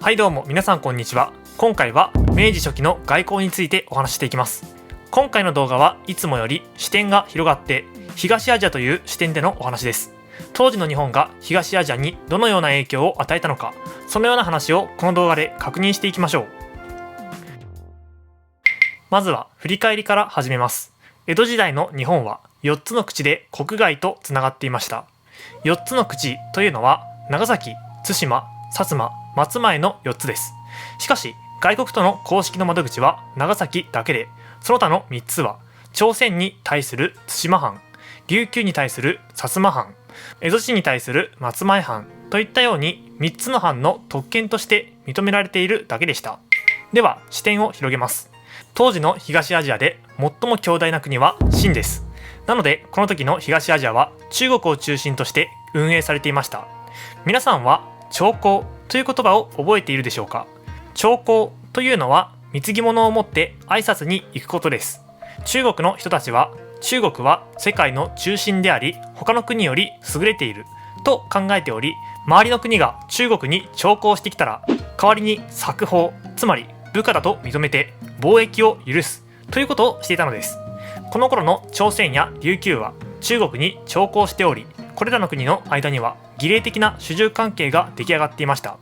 はいどうも皆さんこんにちは。今回は明治初期の外交についてお話ししていきます。今回の動画はいつもより視点が広がって東アジアという視点でのお話です。当時の日本が東アジアにどのような影響を与えたのか、そのような話をこの動画で確認していきましょう。まずは振り返りから始めます。江戸時代の日本は4つの口で国外とつながっていました。4つの口というのは長崎、対馬、薩摩、松前の4つです。しかし外国との公式の窓口は長崎だけで、その他の3つは朝鮮に対する対馬藩、琉球に対する薩摩藩、蝦夷地に対する松前藩といったように3つの藩の特権として認められているだけでした。では視点を広げます。当時の東アジアで最も強大な国は清です。なのでこの時の東アジアは中国を中心として運営されていました。皆さんは朝貢という言葉を覚えているでしょうか。朝貢というのは貢ぎ物を持って挨拶に行くことです。中国の人たちは中国は世界の中心であり他の国より優れていると考えており、周りの国が中国に朝貢してきたら代わりに冊封、つまり部下だと認めて貿易を許すということをしていたのです。この頃の朝鮮や琉球は中国に朝貢しており、これらの国の間には儀礼的な主従関係が出来上がっていました。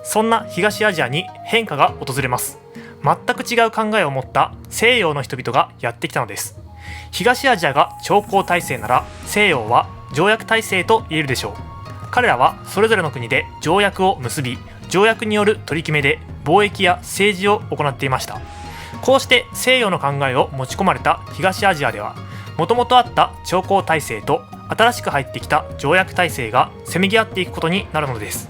そんな東アジアに変化が訪れます。全く違う考えを持った西洋の人々がやってきたのです。東アジアが朝貢体制なら西洋は条約体制と言えるでしょう。彼らはそれぞれの国で条約を結び、条約による取り決めで貿易や政治を行っていました。こうして西洋の考えを持ち込まれた東アジアでは、もともとあった朝貢体制と新しく入ってきた条約体制がせめぎ合っていくことになるのです。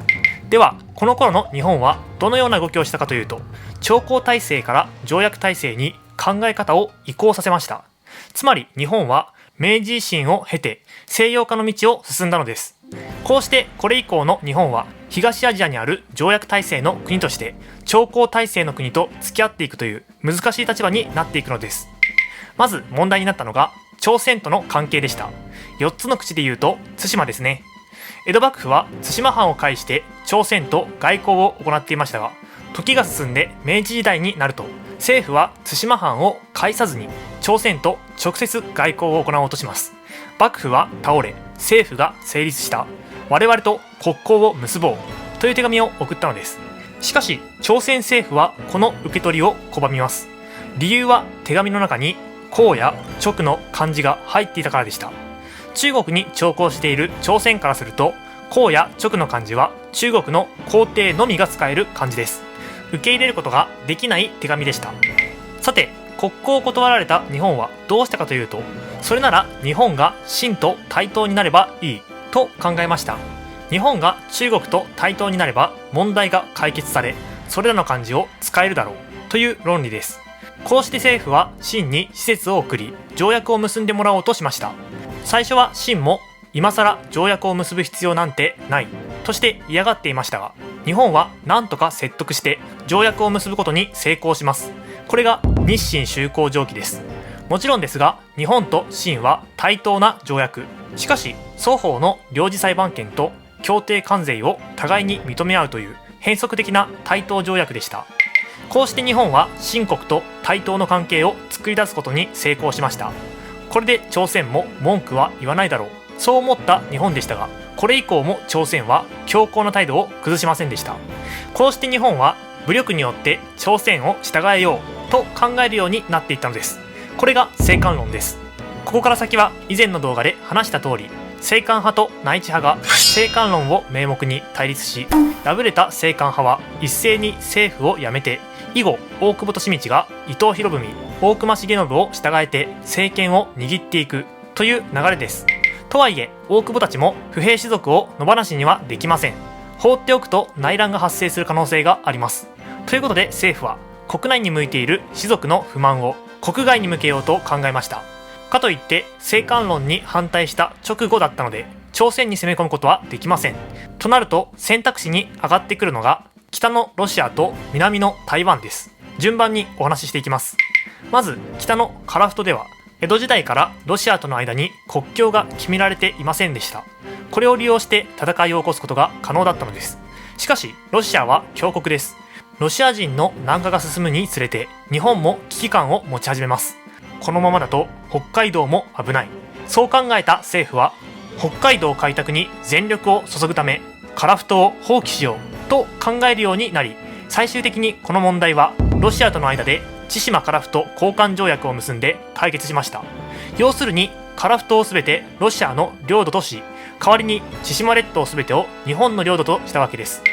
ではこの頃の日本はどのような動きをしたかというと、朝貢体制から条約体制に考え方を移行させました。つまり日本は明治維新を経て西洋化の道を進んだのです。こうしてこれ以降の日本は東アジアにある条約体制の国として朝貢体制の国と付き合っていくという難しい立場になっていくのです。まず問題になったのが朝鮮との関係でした。4つの口で言うと対馬ですね。江戸幕府は対馬藩を介して朝鮮と外交を行っていましたが、時が進んで明治時代になると政府は対馬藩を介さずに朝鮮と直接外交を行おうとします。幕府は倒れ政府が成立した、我々と国交を結ぼうという手紙を送ったのです。しかし朝鮮政府はこの受け取りを拒みます。理由は手紙の中に公や直の漢字が入っていたからでした。中国に朝貢している朝鮮からすると、公や直の漢字は中国の皇帝のみが使える漢字です。受け入れることができない手紙でした。さて国交を断られた日本はどうしたかというと、それなら日本が清と対等になればいいと考えました。日本が中国と対等になれば問題が解決され、それらの漢字を使えるだろうという論理です。こうして政府は清に使節を送り条約を結んでもらおうとしました。最初は清も今更条約を結ぶ必要なんてないとして嫌がっていましたが、日本は何とか説得して条約を結ぶことに成功します。これが日清修好条規です。もちろんですが日本と清は対等な条約、しかし双方の領事裁判権と協定関税を互いに認め合うという変則的な対等条約でした。こうして日本は清国と対等の関係を作り出すことに成功しました。これで朝鮮も文句は言わないだろう、そう思った日本でしたが、これ以降も朝鮮は強硬な態度を崩しませんでした。こうして日本は武力によって朝鮮を従えようと考えるようになっていったのです。これが青函論です。ここから先は以前の動画で話した通り、青函派と内地派が青函論を名目に対立し、敗れた青函派は一斉に政府を辞めて、以後大久保利通が伊藤博文、大隈重信を従えて政権を握っていくという流れです。とはいえ大久保たちも不平士族を野放しにはできません。放っておくと内乱が発生する可能性があります。ということで政府は国内に向いている士族の不満を国外に向けようと考えました。かといって青函論に反対した直後だったので朝鮮に攻め込むことはできません。となると選択肢に上がってくるのが北のロシアと南の台湾です。順番にお話ししていきます。まず北の樺太では江戸時代からロシアとの間に国境が決められていませんでした。これを利用して戦いを起こすことが可能だったのです。しかしロシアは強国です。ロシア人の南下が進むにつれて日本も危機感を持ち始めます。このままだと北海道も危ない。そう考えた政府は北海道開拓に全力を注ぐため樺太を放棄しようと考えるようになり、最終的にこの問題はロシアとの間で千島樺太交換条約を結んで解決しました。要するに樺太を全てロシアの領土とし、代わりに千島列島全てを日本の領土としたわけです。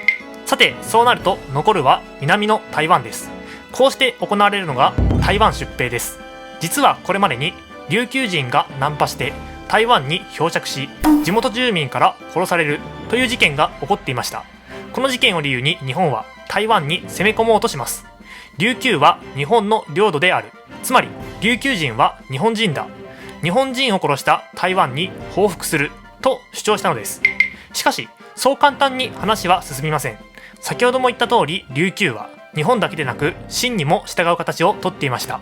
さてそうなると残るは南の台湾です。こうして行われるのが台湾出兵です。実はこれまでに琉球人がナンパして台湾に漂着し、地元住民から殺されるという事件が起こっていました。この事件を理由に日本は台湾に攻め込もうとします。琉球は日本の領土である。つまり琉球人は日本人だ。日本人を殺した台湾に報復すると主張したのです。しかしそう簡単に話は進みません。先ほども言った通り琉球は日本だけでなく清にも従う形をとっていました。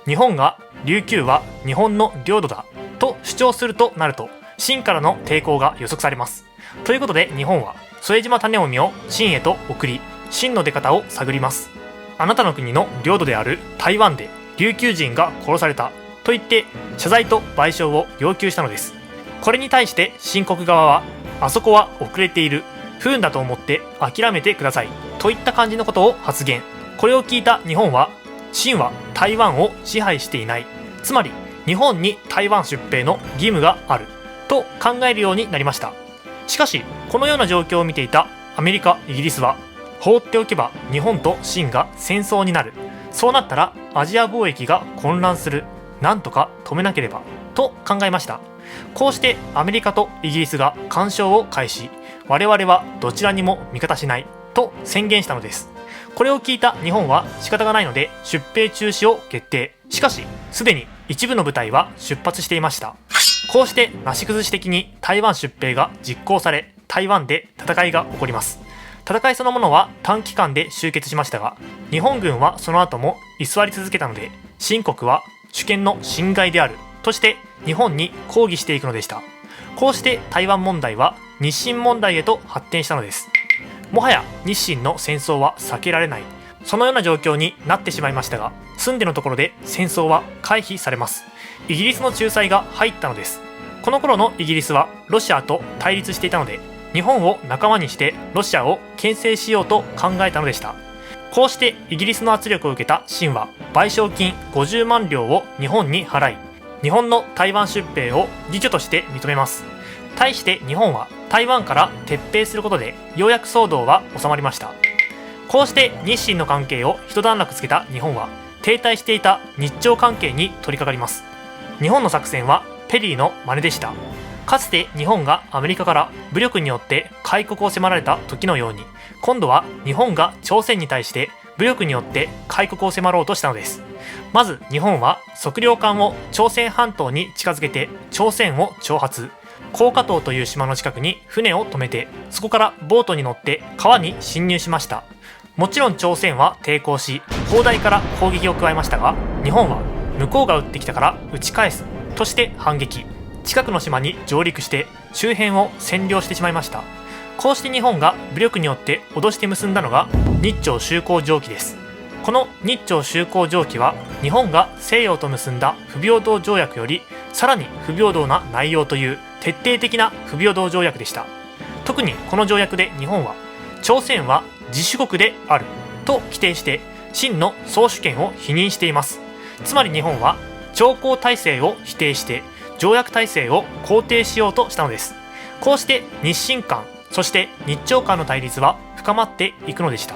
日本が琉球は日本の領土だと主張するとなると清からの抵抗が予測されます。ということで日本は副島種臣を清へと送り、清の出方を探ります。あなたの国の領土である台湾で琉球人が殺されたと言って謝罪と賠償を要求したのです。これに対して清国側はあそこは遅れている、不運だと思って諦めてくださいといった感じのことを発言。これを聞いた日本は清は台湾を支配していない、つまり日本に台湾出兵の義務があると考えるようになりました。しかしこのような状況を見ていたアメリカ、イギリスは放っておけば日本と清が戦争になる、そうなったらアジア貿易が混乱する、なんとか止めなければと考えました。こうしてアメリカとイギリスが干渉を開始、我々はどちらにも味方しないと宣言したのです。これを聞いた日本は仕方がないので出兵中止を決定。しかしすでに一部の部隊は出発していました。こうしてなし崩し的に台湾出兵が実行され、台湾で戦いが起こります。戦いそのものは短期間で終結しましたが、日本軍はその後も居座り続けたので、清国は主権の侵害であるとして日本に抗議していくのでした。こうして台湾問題は日清問題へと発展したのです。もはや日清の戦争は避けられない、そのような状況になってしまいましたが、住んでのところで戦争は回避されます。イギリスの仲裁が入ったのです。この頃のイギリスはロシアと対立していたので、日本を仲間にしてロシアを牽制しようと考えたのでした。こうしてイギリスの圧力を受けた清は賠償金50万両を日本に払い、日本の台湾出兵を義挙として認めます。対して日本は台湾から撤兵することでようやく騒動は収まりました。こうして日清の関係を一段落つけた日本は停滞していた日朝関係に取り掛かります。日本の作戦はペリーの真似でした。かつて日本がアメリカから武力によって開国を迫られた時のように、今度は日本が朝鮮に対して武力によって開国を迫ろうとしたのです。まず日本は測量艦を朝鮮半島に近づけて朝鮮を挑発。黄河島という島の近くに船を止めて、そこからボートに乗って川に侵入しました。もちろん朝鮮は抵抗し、砲台から攻撃を加えましたが、日本は向こうが撃ってきたから撃ち返すとして反撃。近くの島に上陸して周辺を占領してしまいました。こうして日本が武力によって脅して結んだのが日朝修好条規です。この日朝修好条規は日本が西洋と結んだ不平等条約よりさらに不平等な内容という徹底的な不平等条約でした。特にこの条約で日本は朝鮮は自主国であると規定して清の総主権を否認しています。つまり日本は朝貢体制を否定して条約体制を肯定しようとしたのです。こうして日清間、そして日朝間の対立は深まっていくのでした。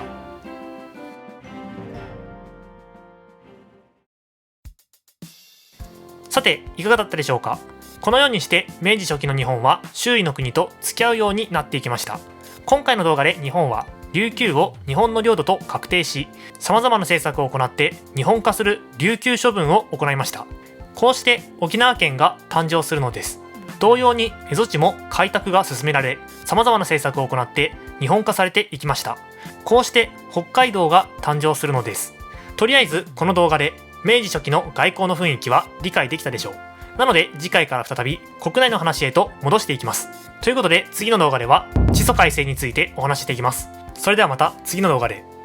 さていかがだったでしょうか。このようにして明治初期の日本は周囲の国と付き合うようになっていきました。今回の動画で日本は琉球を日本の領土と確定し、様々な政策を行って日本化する琉球処分を行いました。こうして沖縄県が誕生するのです。同様に蝦夷地も開拓が進められ、様々な政策を行って日本化されていきました。こうして北海道が誕生するのです。とりあえずこの動画で明治初期の外交の雰囲気は理解できたでしょう。なので次回から再び国内の話へと戻していきます。ということで次の動画では地租改正についてお話ししていきます。それではまた次の動画で。